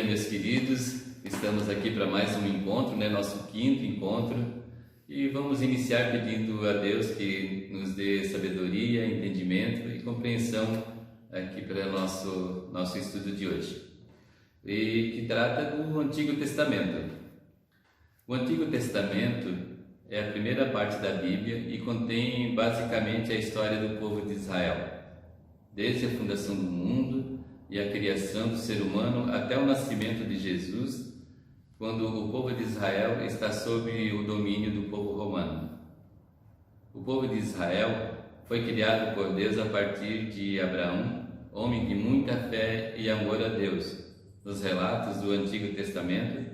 dia, meus queridos. Estamos aqui para mais um encontro, nosso quinto encontro, e vamos iniciar pedindo a Deus que nos dê sabedoria, entendimento e compreensão aqui para nosso estudo de hoje, e que trata do Antigo Testamento. O Antigo Testamento é a primeira parte da Bíblia e contém basicamente a história do povo de Israel, desde a fundação do mundo e a criação do ser humano até o nascimento de Jesus, quando o povo de Israel está sob o domínio do povo romano. O povo de Israel foi criado por Deus a partir de Abraão, homem de muita fé e amor a Deus. Nos relatos do Antigo Testamento,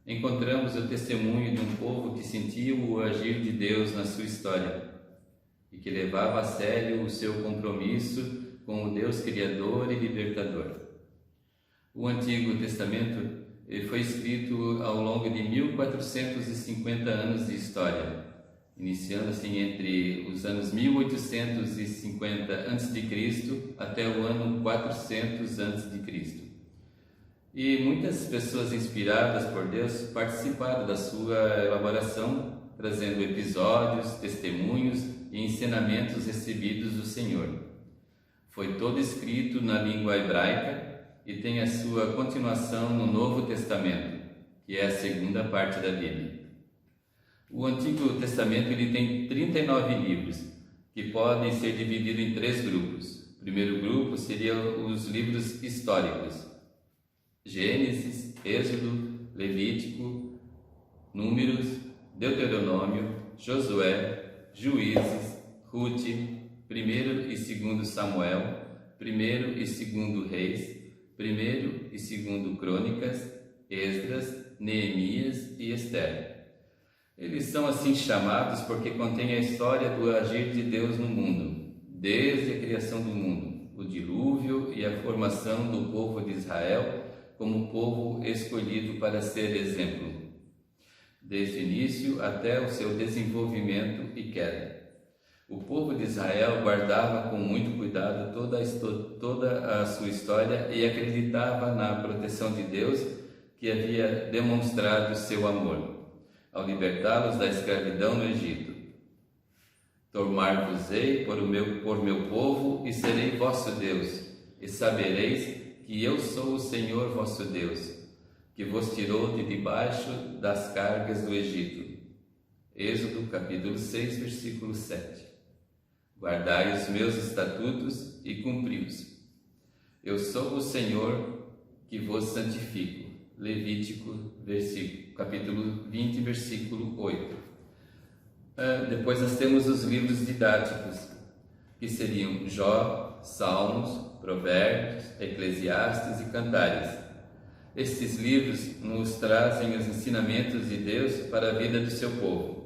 encontramos o testemunho de um povo que sentiu o agir de Deus na sua história e que levava a sério o seu compromisso com o Deus Criador e Libertador. O Antigo Testamento foi escrito ao longo de 1450 anos de história, iniciando entre os anos 1850 a.C. até o ano 400 a.C. E muitas pessoas inspiradas por Deus participaram da sua elaboração, trazendo episódios, testemunhos e ensinamentos recebidos do Senhor. Foi todo escrito na língua hebraica e tem a sua continuação no Novo Testamento, que é a segunda parte da Bíblia. O Antigo Testamento tem 39 livros, que podem ser divididos em 3 grupos. O primeiro grupo seriam os livros históricos: Gênesis, Êxodo, Levítico, Números, Deuteronômio, Josué, Juízes, Rute, 1º e 2º Samuel, 1º e 2º Reis, 1º e 2º Crônicas, Esdras, Neemias e Esther. Eles são assim chamados porque contêm a história do agir de Deus no mundo, desde a criação do mundo, o dilúvio e a formação do povo de Israel como povo escolhido para ser exemplo, desde o início até o seu desenvolvimento e queda. O povo de Israel guardava com muito cuidado toda a sua história e acreditava na proteção de Deus, que havia demonstrado seu amor ao libertá-los da escravidão no Egito. Tomar-vos-ei por meu povo e serei vosso Deus, e sabereis que eu sou o Senhor vosso Deus, que vos tirou de debaixo das cargas do Egito. Êxodo capítulo 6, versículo 7. Guardai os meus estatutos e cumpri-os. Eu sou o Senhor que vos santifico. Levítico capítulo 20, versículo 8. Depois nós temos os livros didáticos, que seriam Jó, Salmos, Provérbios, Eclesiastes e Cantares. Estes livros nos trazem os ensinamentos de Deus para a vida do seu povo.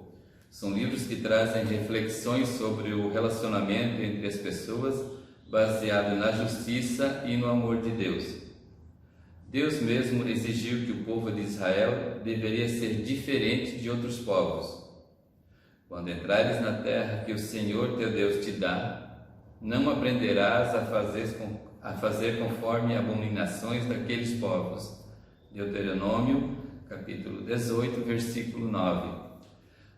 São livros que trazem reflexões sobre o relacionamento entre as pessoas, baseado na justiça e no amor de Deus. Deus mesmo exigiu que o povo de Israel deveria ser diferente de outros povos. Quando entrares na terra que o Senhor teu Deus te dá, não aprenderás a fazer conforme abominações daqueles povos. Deuteronômio, capítulo 18, versículo 9.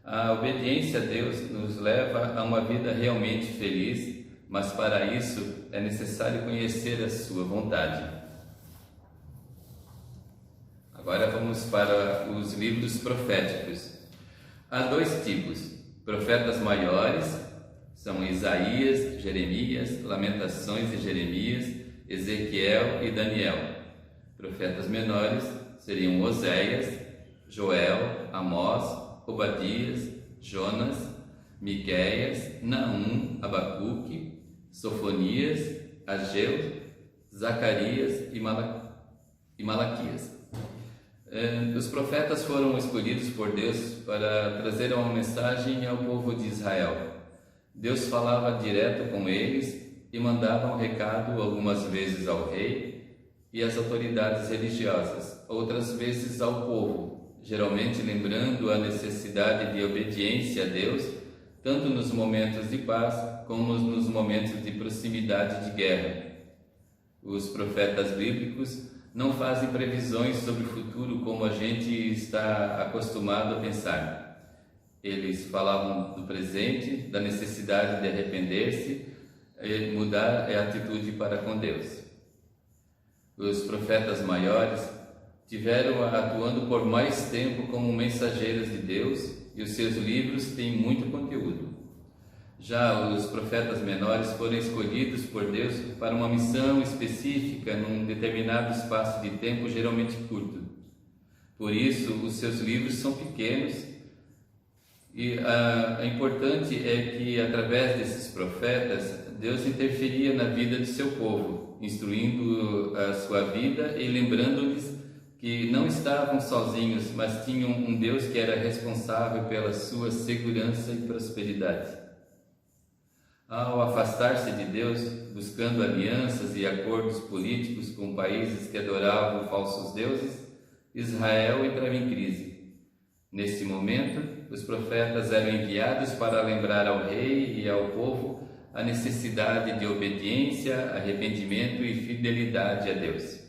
A obediência a Deus nos leva a uma vida realmente feliz, mas para isso é necessário conhecer a sua vontade. Agora vamos para os livros proféticos. Há 2 tipos: profetas maiores, são Isaías, Jeremias, Lamentações de Jeremias, Ezequiel e Daniel. Profetas menores seriam Oséias, Joel, Amós, Obadias, Jonas, Miqueias, Naum, Abacuque, Sofonias, Ageu, Zacarias e Malaquias. Os profetas foram escolhidos por Deus para trazer uma mensagem ao povo de Israel. Deus falava direto com eles e mandava um recado algumas vezes ao rei e às autoridades religiosas, outras vezes ao povo, geralmente lembrando a necessidade de obediência a Deus, tanto nos momentos de paz como nos momentos de proximidade de guerra. Os profetas bíblicos não fazem previsões sobre o futuro como a gente está acostumado a pensar. Eles falavam do presente, da necessidade de arrepender-se e mudar a atitude para com Deus. Os profetas maiores tiveram atuando por mais tempo como mensageiros de Deus e os seus livros têm muito conteúdo. Já os profetas menores foram escolhidos por Deus para uma missão específica num determinado espaço de tempo geralmente curto. Por isso, os seus livros são pequenos e importante é que através desses profetas, Deus interferia na vida de seu povo, instruindo a sua vida e lembrando-lhes que não estavam sozinhos, mas tinham um Deus que era responsável pela sua segurança e prosperidade. Ao afastar-se de Deus, buscando alianças e acordos políticos com países que adoravam falsos deuses, Israel entrava em crise. Nesse momento, os profetas eram enviados para lembrar ao rei e ao povo a necessidade de obediência, arrependimento e fidelidade a Deus.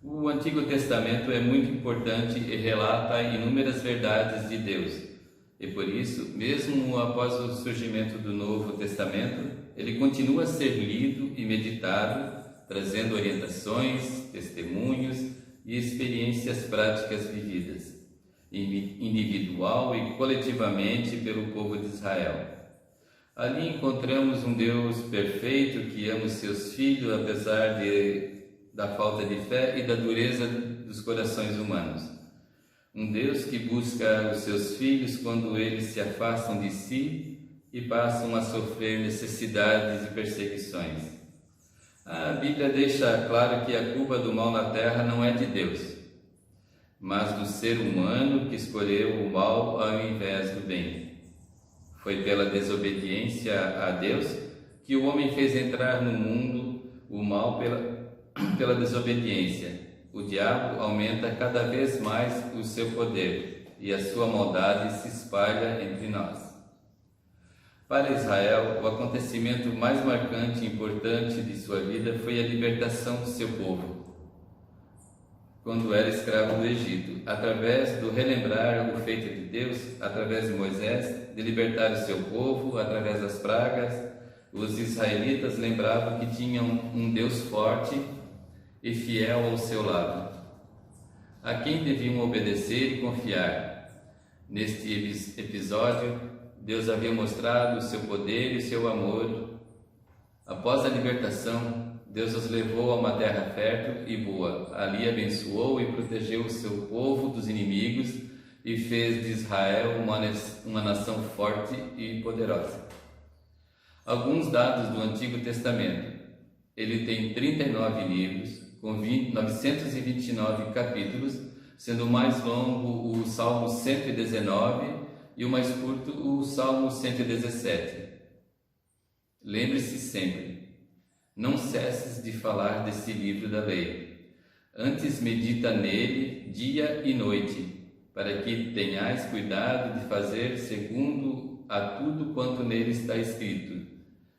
O Antigo Testamento é muito importante e relata inúmeras verdades de Deus. E por isso, mesmo após o surgimento do Novo Testamento, ele continua a ser lido e meditado, trazendo orientações, testemunhos e experiências práticas vividas, individual e coletivamente pelo povo de Israel. Ali encontramos um Deus perfeito que ama os seus filhos apesar da falta de fé e da dureza dos corações humanos. Um Deus que busca os seus filhos quando eles se afastam de si e passam a sofrer necessidades e perseguições. A Bíblia deixa claro que a culpa do mal na terra não é de Deus, mas do ser humano que escolheu o mal ao invés do bem. Foi pela desobediência a Deus que o homem fez entrar no mundo o mal pela desobediência. O diabo aumenta cada vez mais o seu poder e a sua maldade se espalha entre nós. Para Israel, o acontecimento mais marcante e importante de sua vida foi a libertação do seu povo, quando era escravo do Egito, através do relembrar o feito de Deus, através de Moisés, de libertar o seu povo, através das pragas. Os israelitas lembravam que tinham um Deus forte e fiel ao seu lado, a quem deviam obedecer e confiar. Neste episódio, Deus havia mostrado o seu poder e o seu amor. Após a libertação, Deus os levou a uma terra fértil e boa. Ali abençoou e protegeu o seu povo dos inimigos e fez de Israel uma nação forte e poderosa. Alguns dados do Antigo Testamento. Ele tem 39 livros, com 929 capítulos, sendo o mais longo o Salmo 119 e o mais curto o Salmo 117. Lembre-se sempre, não cesses de falar desse livro da lei. Antes medita nele dia e noite, para que tenhais cuidado de fazer segundo a tudo quanto nele está escrito.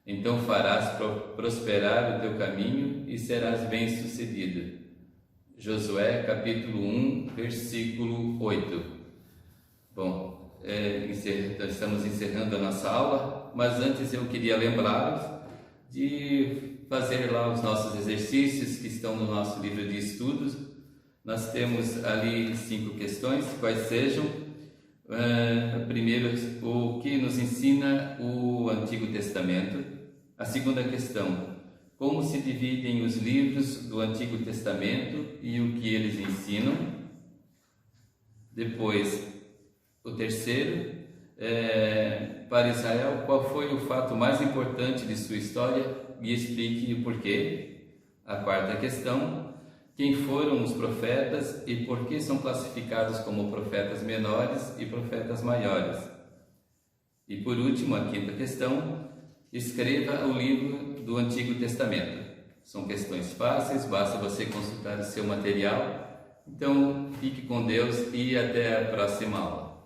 Então farás prosperar o teu caminho e serás bem-sucedido. Josué capítulo 1, versículo 8. Bom, estamos encerrando a nossa aula, mas antes eu queria lembrá-los de fazer lá os nossos exercícios que estão no nosso livro de estudos. Nós temos ali 5 questões, quais sejam. Primeiro, o que nos ensina o Antigo Testamento. A segunda questão, como se dividem os livros do Antigo Testamento e o que eles ensinam. Depois, o terceiro, para Israel, qual foi o fato mais importante de sua história e explique o porquê. A quarta questão, quem foram os profetas e por que são classificados como profetas menores e profetas maiores. E por último, a quinta questão, escreva o livro do Antigo Testamento. São questões fáceis, basta você consultar o seu material. Então, fique com Deus e até a próxima aula.